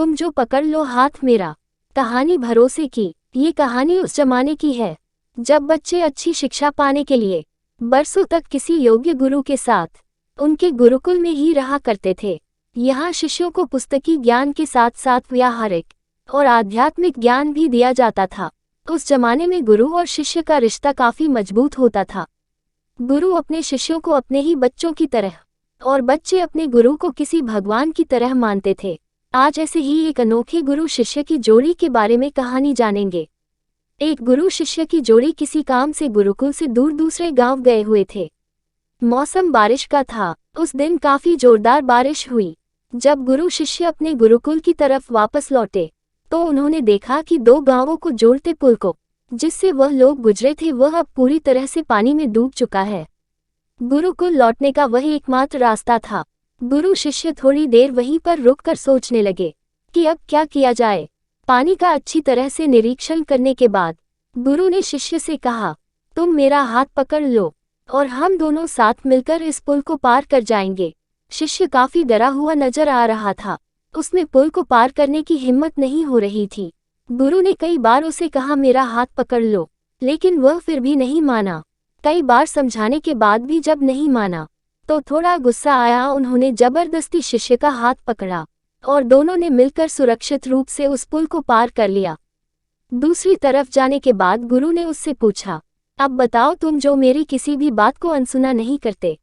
तुम जो पकड़ लो हाथ मेरा। कहानी भरोसे की। ये कहानी उस जमाने की है जब बच्चे अच्छी शिक्षा पाने के लिए बरसों तक किसी योग्य गुरु के साथ उनके गुरुकुल में ही रहा करते थे। यहाँ शिष्यों को पुस्तकी ज्ञान के साथ साथ व्यावहारिक और आध्यात्मिक ज्ञान भी दिया जाता था। उस जमाने में गुरु और शिष्य का रिश्ता काफी मजबूत होता था। गुरु अपने शिष्यों को अपने ही बच्चों की तरह और बच्चे अपने गुरु को किसी भगवान की तरह मानते थे। आज ऐसे ही एक अनोखे गुरु शिष्य की जोड़ी के बारे में कहानी जानेंगे। एक गुरु शिष्य की जोड़ी किसी काम से गुरुकुल से दूर दूसरे गांव गए हुए थे। मौसम बारिश का था। उस दिन काफी जोरदार बारिश हुई। जब गुरु शिष्य अपने गुरुकुल की तरफ वापस लौटे तो उन्होंने देखा कि दो गांवों को जोड़ते पुल को जिससे वह लोग गुजरे थे वह अब पूरी तरह से पानी में डूब चुका है। गुरुकुल लौटने का वही एकमात्र रास्ता था। गुरु शिष्य थोड़ी देर वहीं पर रुककर सोचने लगे कि अब क्या किया जाए। पानी का अच्छी तरह से निरीक्षण करने के बाद गुरु ने शिष्य से कहा, तुम मेरा हाथ पकड़ लो और हम दोनों साथ मिलकर इस पुल को पार कर जाएंगे। शिष्य काफी डरा हुआ नजर आ रहा था। उसमें पुल को पार करने की हिम्मत नहीं हो रही थी। गुरु ने कई बार उसे कहा मेरा हाथ पकड़ लो, लेकिन वह फिर भी नहीं माना। कई बार समझाने के बाद भी जब नहीं माना तो थोड़ा गुस्सा आया। उन्होंने जबरदस्ती शिष्य का हाथ पकड़ा और दोनों ने मिलकर सुरक्षित रूप से उस पुल को पार कर लिया। दूसरी तरफ जाने के बाद गुरु ने उससे पूछा, अब बताओ तुम जो मेरी किसी भी बात को अनसुना नहीं करते,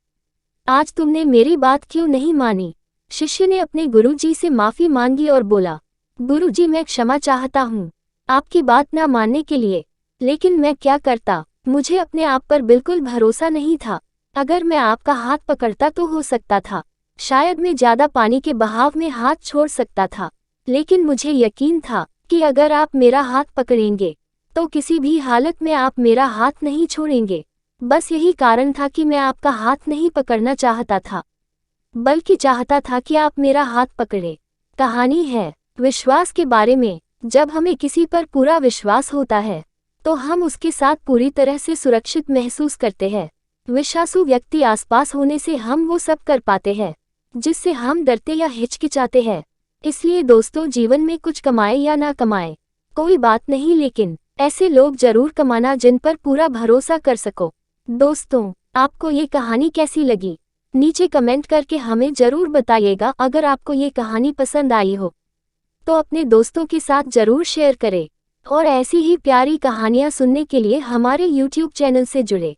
आज तुमने मेरी बात क्यों नहीं मानी। शिष्य ने अपने गुरुजी से माफी मांगी और बोला, गुरुजी मैं क्षमा चाहता हूँ आपकी बात ना मानने के लिए, लेकिन मैं क्या करता, मुझे अपने आप पर बिल्कुल भरोसा नहीं था। अगर मैं आपका हाथ पकड़ता तो हो सकता था शायद मैं ज्यादा पानी के बहाव में हाथ छोड़ सकता था, लेकिन मुझे यकीन था कि अगर आप मेरा हाथ पकड़ेंगे तो किसी भी हालत में आप मेरा हाथ नहीं छोड़ेंगे। बस यही कारण था कि मैं आपका हाथ नहीं पकड़ना चाहता था, बल्कि चाहता था कि आप मेरा हाथ पकड़े। कहानी है विश्वास के बारे में। जब हमें किसी पर पूरा विश्वास होता है तो हम उसके साथ पूरी तरह से सुरक्षित महसूस करते हैं। विश्वासु व्यक्ति आसपास होने से हम वो सब कर पाते हैं जिससे हम डरते या हिचकिचाते हैं। इसलिए दोस्तों, जीवन में कुछ कमाए या ना कमाए कोई बात नहीं, लेकिन ऐसे लोग जरूर कमाना जिन पर पूरा भरोसा कर सको। दोस्तों, आपको ये कहानी कैसी लगी नीचे कमेंट करके हमें जरूर बताइएगा। अगर आपको ये कहानी पसंद आई हो तो अपने दोस्तों के साथ जरूर शेयर करें और ऐसी ही प्यारी कहानियां सुनने के लिए हमारे YouTube चैनल से जुड़े।